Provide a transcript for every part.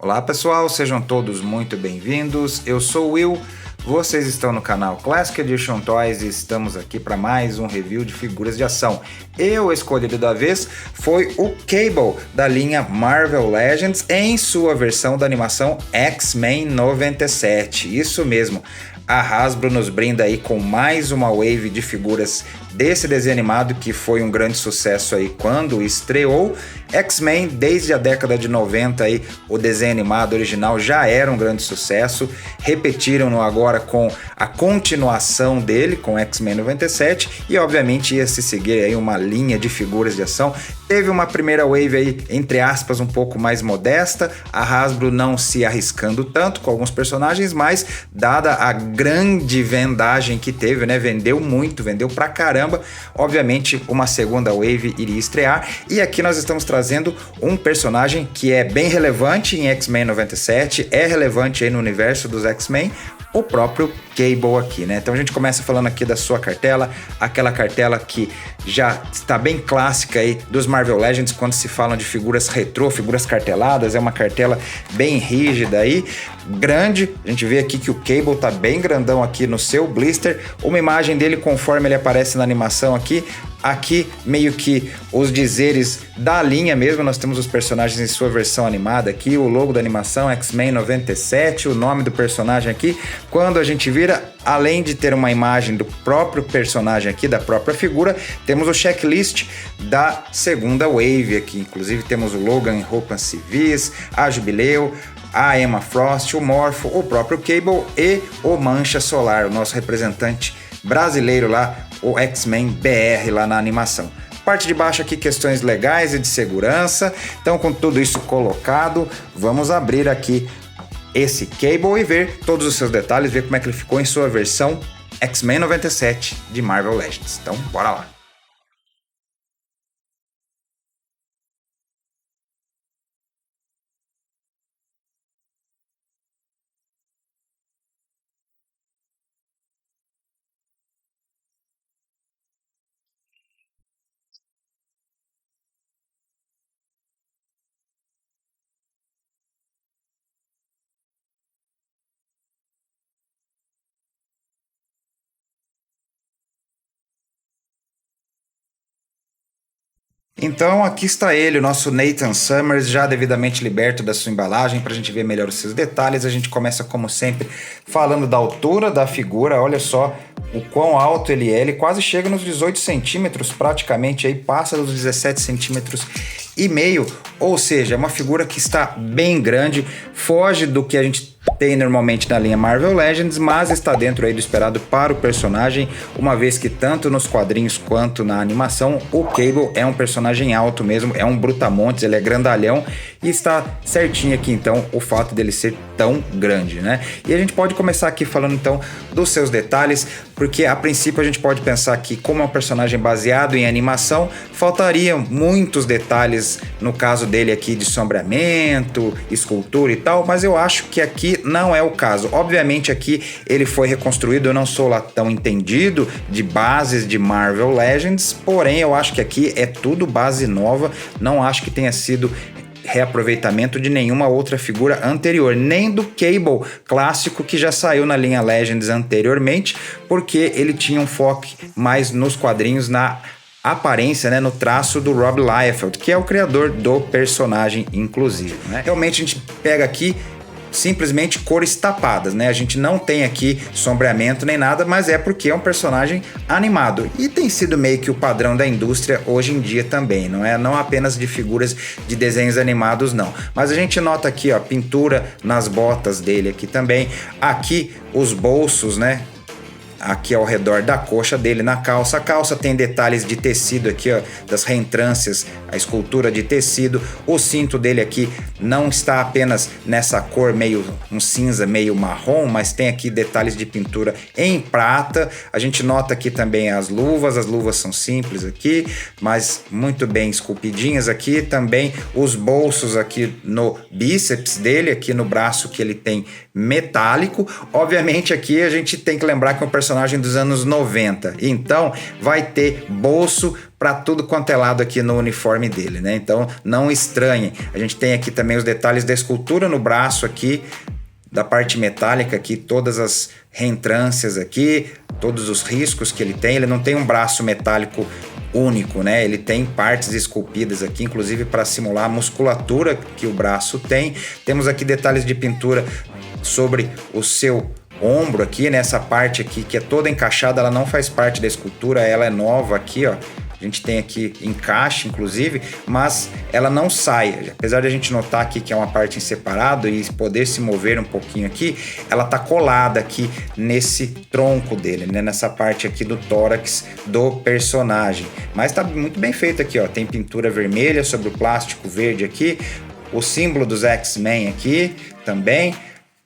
Olá pessoal, sejam todos muito bem-vindos. Eu sou o Will, vocês estão no canal Classic Edition Toys e estamos aqui para mais um review de figuras de ação. O escolhido da vez foi o Cable da linha Marvel Legends em sua versão da animação X-Men 97. Isso mesmo, a Hasbro nos brinda aí com mais uma wave de figuras desse desenho animado que foi um grande sucesso aí quando estreou. X-Men, desde a década de 90 aí, o desenho animado original já era um grande sucesso. Repetiram-no agora com a continuação dele, com X-Men 97, e obviamente ia se seguir aí uma linha de figuras de ação. Teve uma primeira wave aí, entre aspas, um pouco mais modesta, a Hasbro não se arriscando tanto com alguns personagens, mas dada a grande vendagem que teve, né, vendeu muito, vendeu pra caramba, obviamente uma segunda wave iria estrear, e aqui nós estamos trazendo um personagem que é bem relevante em X-Men 97, é relevante aí no universo dos X-Men, o próprio Cable aqui, né? Então a gente começa falando aqui da sua cartela, aquela cartela que já está bem clássica aí dos Marvel Legends quando se falam de figuras retrô, figuras carteladas, é uma cartela bem rígida aí, grande. A gente vê aqui que o Cable tá bem grandão aqui no seu blister, uma imagem dele conforme ele aparece na animação aqui. Aqui meio que os dizeres da linha mesmo, nós temos os personagens em sua versão animada aqui, o logo da animação X-Men 97, o nome do personagem aqui. Quando a gente vira, além de ter uma imagem do próprio personagem aqui, da própria figura, temos o checklist da segunda wave aqui, inclusive temos o Logan em roupas civis, a Jubileu, a Emma Frost, o Morpho, o próprio Cable e o Mancha Solar, o nosso representante brasileiro lá, o X-Men BR lá na animação. Parte de baixo aqui, questões legais e de segurança. Então, com tudo isso colocado, vamos abrir aqui esse Cable e ver todos os seus detalhes, ver como é que ele ficou em sua versão X-Men 97 de Marvel Legends. Então, bora lá! Então aqui está ele, o nosso Nathan Summers, já devidamente liberto da sua embalagem, para a gente ver melhor os seus detalhes. A gente começa, como sempre, falando da altura da figura. Olha só o quão alto ele é, ele quase chega nos 18 centímetros, praticamente, aí passa dos 17 centímetros e meio, ou seja, é uma figura que está bem grande, foge do que a gente tem normalmente na linha Marvel Legends, mas está dentro aí do esperado para o personagem, uma vez que tanto nos quadrinhos quanto na animação, o Cable é um personagem alto mesmo, é um brutamontes, ele é grandalhão e está certinho aqui então o fato dele ser tão grande, né? E a gente pode começar aqui falando então dos seus detalhes, porque a princípio a gente pode pensar que como é um personagem baseado em animação, faltariam muitos detalhes no caso dele aqui de sombreamento, escultura e tal, mas eu acho que aqui não é o caso. Obviamente aqui ele foi reconstruído, eu não sou lá tão entendido de bases de Marvel Legends, porém eu acho que aqui é tudo base nova, não acho que tenha sido reaproveitamento de nenhuma outra figura anterior, nem do Cable clássico que já saiu na linha Legends anteriormente, porque ele tinha um foco mais nos quadrinhos, na aparência, né, no traço do Rob Liefeld, que é o criador do personagem, inclusive, né? Realmente a gente pega aqui simplesmente cores tapadas, né? A gente não tem aqui sombreamento nem nada, mas é porque é um personagem animado e tem sido meio que o padrão da indústria hoje em dia também, não é? Não apenas de figuras de desenhos animados, não. Mas a gente nota aqui, ó, pintura nas botas dele aqui também. Aqui os bolsos, né? Aqui ao redor da coxa dele, na calça. A calça tem detalhes de tecido aqui, ó, das reentrâncias, a escultura de tecido. O cinto dele aqui não está apenas nessa cor meio um cinza, meio marrom, mas tem aqui detalhes de pintura em prata. A gente nota aqui também as luvas são simples aqui, mas muito bem esculpidinhas aqui. Também os bolsos aqui no bíceps dele, aqui no braço que ele tem metálico. Obviamente aqui a gente tem que lembrar que é um personagem dos anos 90, então vai ter bolso para tudo quanto é lado aqui no uniforme dele, né? Então não estranhem. A gente tem aqui também os detalhes da escultura no braço aqui, da parte metálica aqui, todas as reentrâncias aqui, todos os riscos que ele tem. Ele não tem um braço metálico único, né? Ele tem partes esculpidas aqui, inclusive para simular a musculatura que o braço tem. Temos aqui detalhes de pintura sobre o seu ombro aqui, nessa parte aqui que é toda encaixada, ela não faz parte da escultura, ela é nova aqui, ó. A gente tem aqui encaixe, inclusive, mas ela não sai. Apesar de a gente notar aqui que é uma parte em separado e poder se mover um pouquinho aqui, ela tá colada aqui nesse tronco dele, né? Nessa parte aqui do tórax do personagem. Mas tá muito bem feito aqui, ó. Tem pintura vermelha sobre o plástico verde aqui, o símbolo dos X-Men aqui também.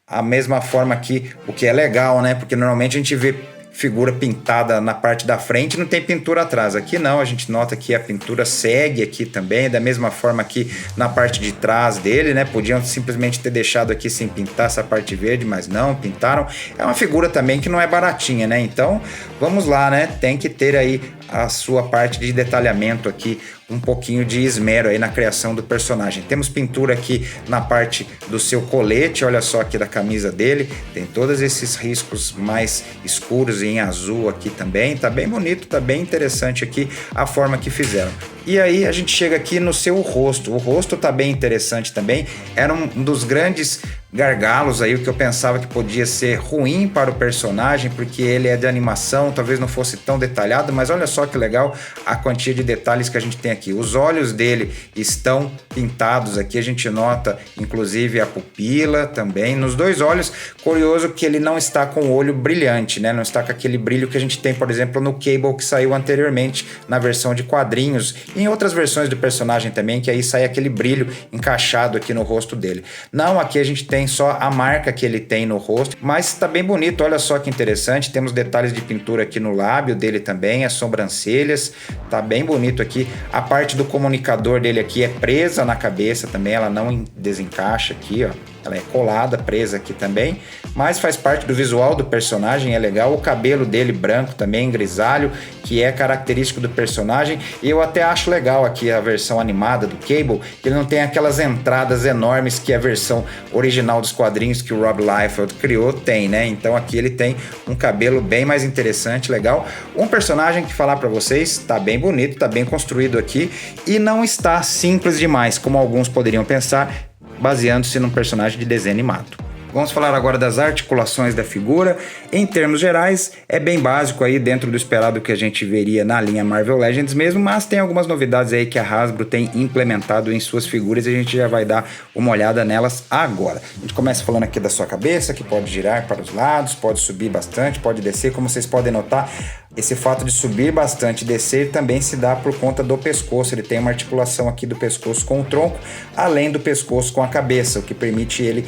A mesma forma aqui, o que é legal, né? Porque normalmente a gente vê figura pintada na parte da frente e não tem pintura atrás. Aqui não, a gente nota que a pintura segue aqui também, da mesma forma aqui na parte de trás dele, né? Podiam simplesmente ter deixado aqui sem pintar essa parte verde, mas não, pintaram. É uma figura também que não é baratinha, né? Então, vamos lá, né? Tem que ter aí a sua parte de detalhamento aqui, um pouquinho de esmero aí na criação do personagem. Temos pintura aqui na parte do seu colete, olha só aqui da camisa dele, tem todos esses riscos mais escuros em azul aqui também, tá bem bonito, tá bem interessante aqui a forma que fizeram. E aí a gente chega aqui no seu rosto, o rosto tá bem interessante também, era um dos grandes gargalos aí, o que eu pensava que podia ser ruim para o personagem, porque ele é de animação, talvez não fosse tão detalhado, mas olha só que legal a quantia de detalhes que a gente tem aqui. Os olhos dele estão pintados aqui, a gente nota inclusive a pupila também, nos dois olhos. Curioso que ele não está com o olho brilhante, né? Não está com aquele brilho que a gente tem, por exemplo, no Cable, que saiu anteriormente na versão de quadrinhos, e em outras versões do personagem também, que aí sai aquele brilho encaixado aqui no rosto dele. Não, aqui a gente tem só a marca que ele tem no rosto, mas tá bem bonito, olha só que interessante. Temos detalhes de pintura aqui no lábio dele também, as sobrancelhas, tá bem bonito aqui. A parte do comunicador dele aqui é presa na cabeça também, ela não desencaixa aqui, ó. Ela é colada, presa aqui também, mas faz parte do visual do personagem, é legal. O cabelo dele branco também, grisalho, que é característico do personagem. E eu até acho legal aqui a versão animada do Cable, que ele não tem aquelas entradas enormes que a versão original dos quadrinhos que o Rob Liefeld criou tem, né? Então aqui ele tem um cabelo bem mais interessante, legal. Um personagem que falar pra vocês, tá bem bonito, tá bem construído aqui e não está simples demais, como alguns poderiam pensar, baseando-se num personagem de desenho animado. Vamos falar agora das articulações da figura. Em termos gerais, é bem básico aí dentro do esperado que a gente veria na linha Marvel Legends mesmo, mas tem algumas novidades aí que a Hasbro tem implementado em suas figuras e a gente já vai dar uma olhada nelas agora. A gente começa falando aqui da sua cabeça, que pode girar para os lados, pode subir bastante, pode descer. Como vocês podem notar, esse fato de subir bastante e descer também se dá por conta do pescoço. Ele tem uma articulação aqui do pescoço com o tronco, além do pescoço com a cabeça, o que permite ele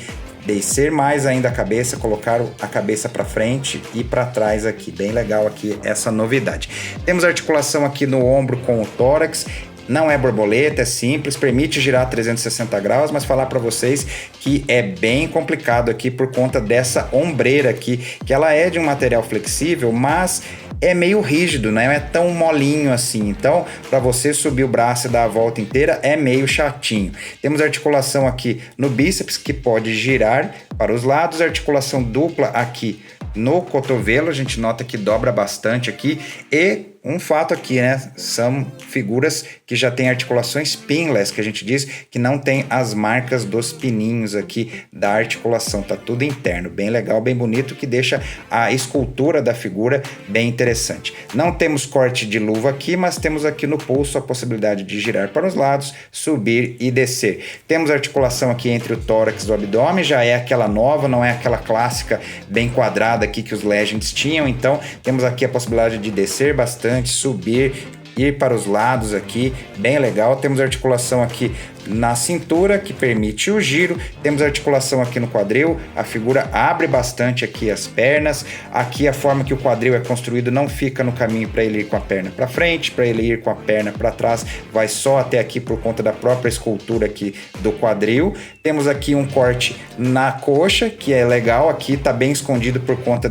descer mais ainda a cabeça, colocar a cabeça para frente e para trás aqui. Bem legal aqui essa novidade. Temos articulação aqui no ombro com o tórax. Não é borboleta, é simples, permite girar 360 graus, mas falar para vocês que é bem complicado aqui por conta dessa ombreira aqui, que ela é de um material flexível, mas é meio rígido, não é tão molinho assim. Então, para você subir o braço e dar a volta inteira, é meio chatinho. Temos articulação aqui no bíceps, que pode girar para os lados, articulação dupla aqui no cotovelo, a gente nota que dobra bastante aqui. E um fato aqui, né? São figuras que já tem articulações pinless, que a gente diz que não tem as marcas dos pininhos aqui da articulação, tá tudo interno, bem legal, bem bonito, que deixa a escultura da figura bem interessante. Não temos corte de luva aqui, mas temos aqui no pulso a possibilidade de girar para os lados, subir e descer. Temos articulação aqui entre o tórax e o abdômen, já é aquela nova, não é aquela clássica bem quadrada aqui que os Legends tinham. Então temos aqui a possibilidade de descer bastante, subir, ir para os lados aqui, bem legal. Temos articulação aqui na cintura, que permite o giro. Temos articulação aqui no quadril, a figura abre bastante aqui as pernas. Aqui a forma que o quadril é construído não fica no caminho para ele ir com a perna para frente, para ele ir com a perna para trás, vai só até aqui por conta da própria escultura aqui do quadril. Temos aqui um corte na coxa, que é legal, aqui tá bem escondido por conta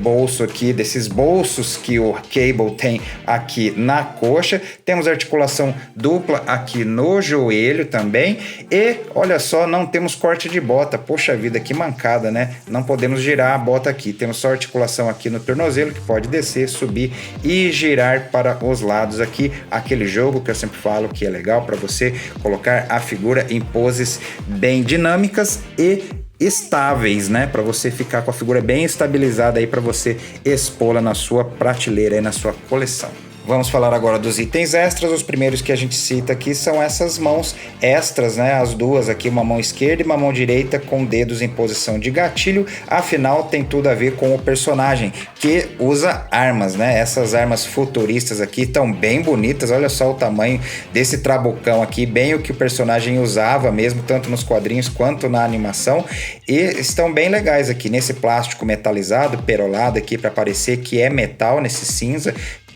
bolso aqui, desses bolsos que o Cable tem aqui na coxa. Temos articulação dupla aqui no joelho também. E olha só, não temos corte de bota. Poxa vida, que mancada, né? Não podemos girar a bota aqui. Temos só articulação aqui no tornozelo, que pode descer, subir e girar para os lados aqui. Aquele jogo que eu sempre falo que é legal para você colocar a figura em poses bem dinâmicas e estáveis, né? Para você ficar com a figura bem estabilizada aí, para você expô-la na sua prateleira e na sua coleção. Vamos falar agora dos itens extras. Os primeiros que a gente cita aqui são essas mãos extras, né? As duas aqui, uma mão esquerda e uma mão direita com dedos em posição de gatilho. Afinal, tem tudo a ver com o personagem que usa armas, né? Essas armas futuristas aqui estão bem bonitas. Olha só o tamanho desse trabucão aqui, bem o que o personagem usava mesmo, tanto nos quadrinhos quanto na animação. E estão bem legais aqui nesse plástico metalizado, perolado aqui para parecer que é metal, nesse cinza,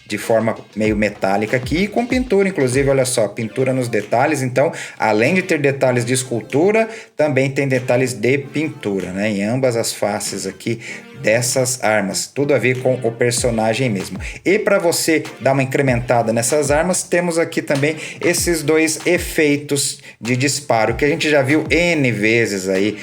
de forma meio metálica aqui, e com pintura, inclusive, olha só, pintura nos detalhes. Então, além de ter detalhes de escultura, também tem detalhes de pintura, né, em ambas as faces aqui dessas armas, tudo a ver com o personagem mesmo. E para você dar uma incrementada nessas armas, temos aqui também esses dois efeitos de disparo, que a gente já viu N vezes aí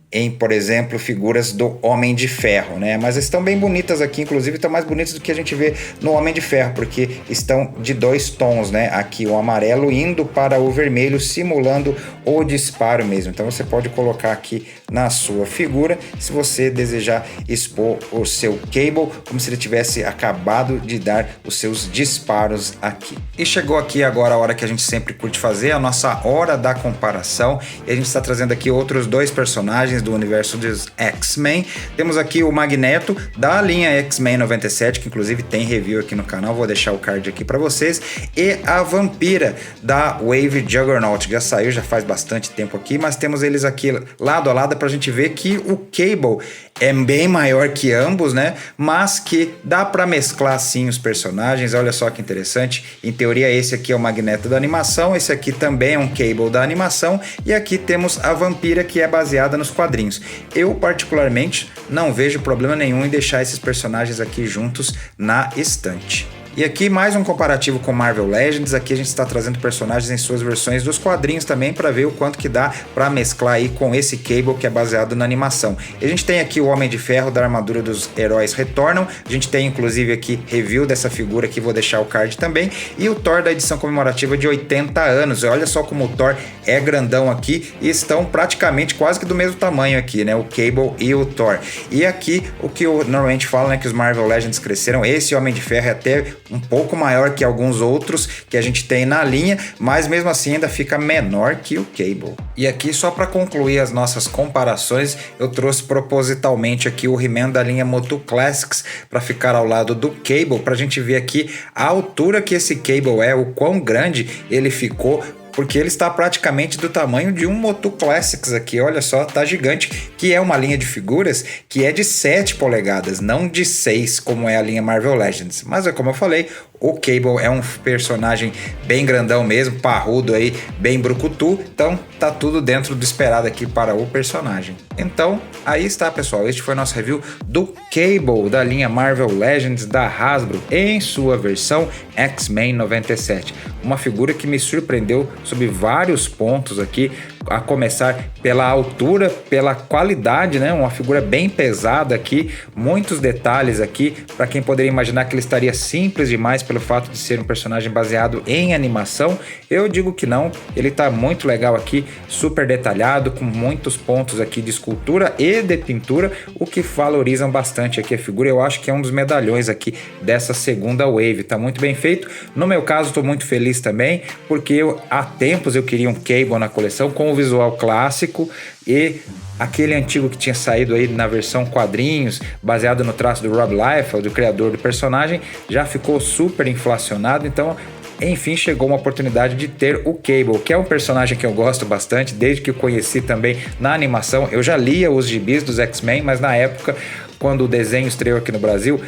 em, por exemplo, figuras do Homem de Ferro, né? Mas estão bem bonitas aqui, inclusive estão mais bonitas do que a gente vê no Homem de Ferro, porque estão de dois tons, né? Aqui o amarelo indo para o vermelho, simulando o disparo mesmo. Então você pode colocar aqui na sua figura, se você desejar expor o seu Cable como se ele tivesse acabado de dar os seus disparos aqui. E chegou aqui agora a hora que a gente sempre curte fazer, a nossa hora da comparação, e a gente está trazendo aqui outros dois personagens do universo dos X-Men. Temos aqui o Magneto da linha X-Men 97, que inclusive tem review aqui no canal, vou deixar o card aqui para vocês, e a Vampira da Wave Juggernaut, já saiu, já faz bastante tempo aqui, mas temos eles aqui lado a lado pra gente ver que o Cable é bem maior que ambos, né? Mas que dá para mesclar sim os personagens. Olha só que interessante. Em teoria, esse aqui é o Magneto da animação, esse aqui também é um Cable da animação, e aqui temos a Vampira, que é baseada nos quadrinhos. Eu, particularmente, não vejo problema nenhum em deixar esses personagens aqui juntos na estante. E aqui mais um comparativo com Marvel Legends. Aqui a gente está trazendo personagens em suas versões dos quadrinhos também, para ver o quanto que dá para mesclar aí com esse Cable que é baseado na animação. E a gente tem aqui o Homem de Ferro da armadura dos heróis retornam. A gente tem inclusive aqui review dessa figura que vou deixar o card também. E o Thor da edição comemorativa de 80 anos. Olha só como o Thor é grandão aqui e estão praticamente quase que do mesmo tamanho aqui, né? O Cable e o Thor. E aqui o que eu normalmente falo, né? Que os Marvel Legends cresceram. Esse Homem de Ferro é até um pouco maior que alguns outros que a gente tem na linha, mas mesmo assim ainda fica menor que o Cable. E aqui, só para concluir as nossas comparações, eu trouxe propositalmente aqui o He-Man da linha Motu Classics para ficar ao lado do Cable, para a gente ver aqui a altura que esse Cable é, o quão grande ele ficou, porque ele está praticamente do tamanho de um Motu Classics aqui, olha só, tá gigante, que é uma linha de figuras que é de 7 polegadas, não de 6, como é a linha Marvel Legends. Mas é como eu falei, o Cable é um personagem bem grandão mesmo, parrudo aí, bem brucutu, então tá tudo dentro do esperado aqui para o personagem. Então, aí está, pessoal, este foi o nosso review do Cable da linha Marvel Legends da Hasbro em sua versão X-Men 97. Uma figura que me surpreendeu sob vários pontos aqui, a começar pela altura, pela qualidade, né? Uma figura bem pesada aqui, muitos detalhes aqui, para quem poderia imaginar que ele estaria simples demais pelo fato de ser um personagem baseado em animação. Eu digo que não, ele tá muito legal aqui, super detalhado, com muitos pontos aqui de escultura e de pintura, o que valorizam bastante aqui a figura. Eu acho que é um dos medalhões aqui dessa segunda wave, tá muito bem feito. No meu caso, estou muito feliz também, porque há tempos eu queria um Cable na coleção com o visual clássico e aquele antigo que tinha saído aí na versão quadrinhos, baseado no traço do Rob Liefeld, o criador do personagem, já ficou super inflacionado. Então, enfim, chegou uma oportunidade de ter o Cable, que é um personagem que eu gosto bastante, desde que eu conheci também na animação. Eu já lia os gibis dos X-Men, mas na época, quando o desenho estreou aqui no Brasil,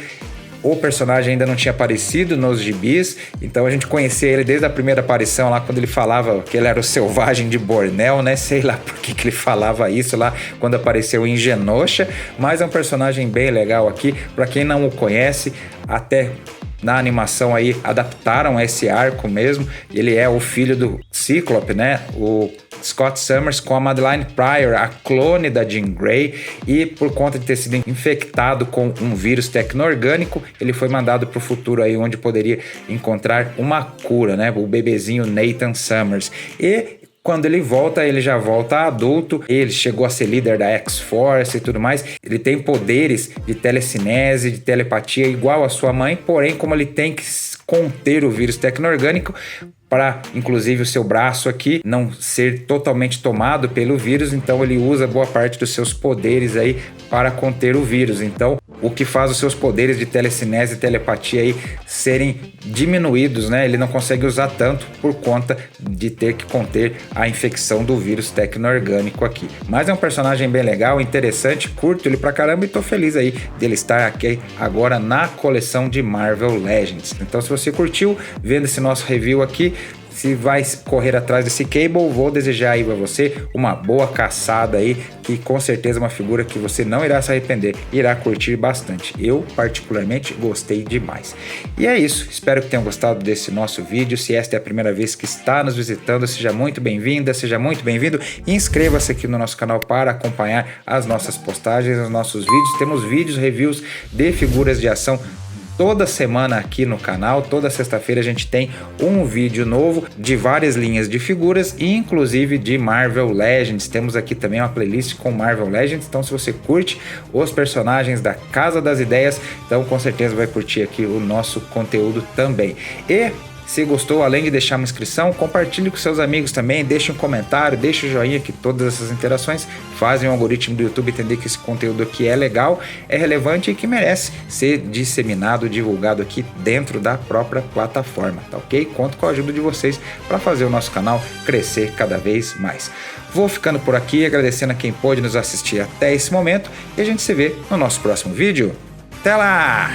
o personagem ainda não tinha aparecido nos gibis, então a gente conhecia ele desde a primeira aparição lá, quando ele falava que ele era o selvagem de Bornéu, né? Sei lá por que ele falava isso lá quando apareceu em Genosha, mas é um personagem bem legal aqui. Para quem não o conhece, até na animação aí adaptaram esse arco mesmo. Ele é o filho do Cíclope, né? O Scott Summers com a Madeline Pryor, a clone da Jean Grey, e por conta de ter sido infectado com um vírus tecno-orgânico, ele foi mandado para o futuro aí, onde poderia encontrar uma cura, né? O bebezinho Nathan Summers. E quando ele volta, ele já volta adulto, ele chegou a ser líder da X-Force e tudo mais. Ele tem poderes de telecinese, de telepatia igual a sua mãe, porém, como ele tem que conter o vírus tecno-orgânico, para inclusive o seu braço aqui não ser totalmente tomado pelo vírus, então ele usa boa parte dos seus poderes aí para conter o vírus. Então, o que faz os seus poderes de telecinese e telepatia aí serem diminuídos, né? Ele não consegue usar tanto por conta de ter que conter a infecção do vírus tecno-orgânico aqui. Mas é um personagem bem legal, interessante, curto ele pra caramba e tô feliz aí dele estar aqui agora na coleção de Marvel Legends. Então, se você curtiu vendo esse nosso review aqui, se vai correr atrás desse Cable, vou desejar aí para você uma boa caçada aí, que com certeza é uma figura que você não irá se arrepender, irá curtir bastante. Eu particularmente gostei demais. E é isso, espero que tenham gostado desse nosso vídeo. Se esta é a primeira vez que está nos visitando, seja muito bem-vinda, seja muito bem-vindo, e inscreva-se aqui no nosso canal para acompanhar as nossas postagens, os nossos vídeos. Temos vídeos, reviews de figuras de ação toda semana aqui no canal. Toda sexta-feira a gente tem um vídeo novo de várias linhas de figuras, inclusive de Marvel Legends. Temos aqui também uma playlist com Marvel Legends, então se você curte os personagens da Casa das Ideias, então com certeza vai curtir aqui o nosso conteúdo também. E se gostou, além de deixar uma inscrição, compartilhe com seus amigos também, deixe um comentário, deixe o joinha, que todas essas interações fazem o algoritmo do YouTube entender que esse conteúdo aqui é legal, é relevante e que merece ser disseminado, divulgado aqui dentro da própria plataforma, tá ok? Conto com a ajuda de vocês para fazer o nosso canal crescer cada vez mais. Vou ficando por aqui, agradecendo a quem pôde nos assistir até esse momento, e a gente se vê no nosso próximo vídeo. Até lá!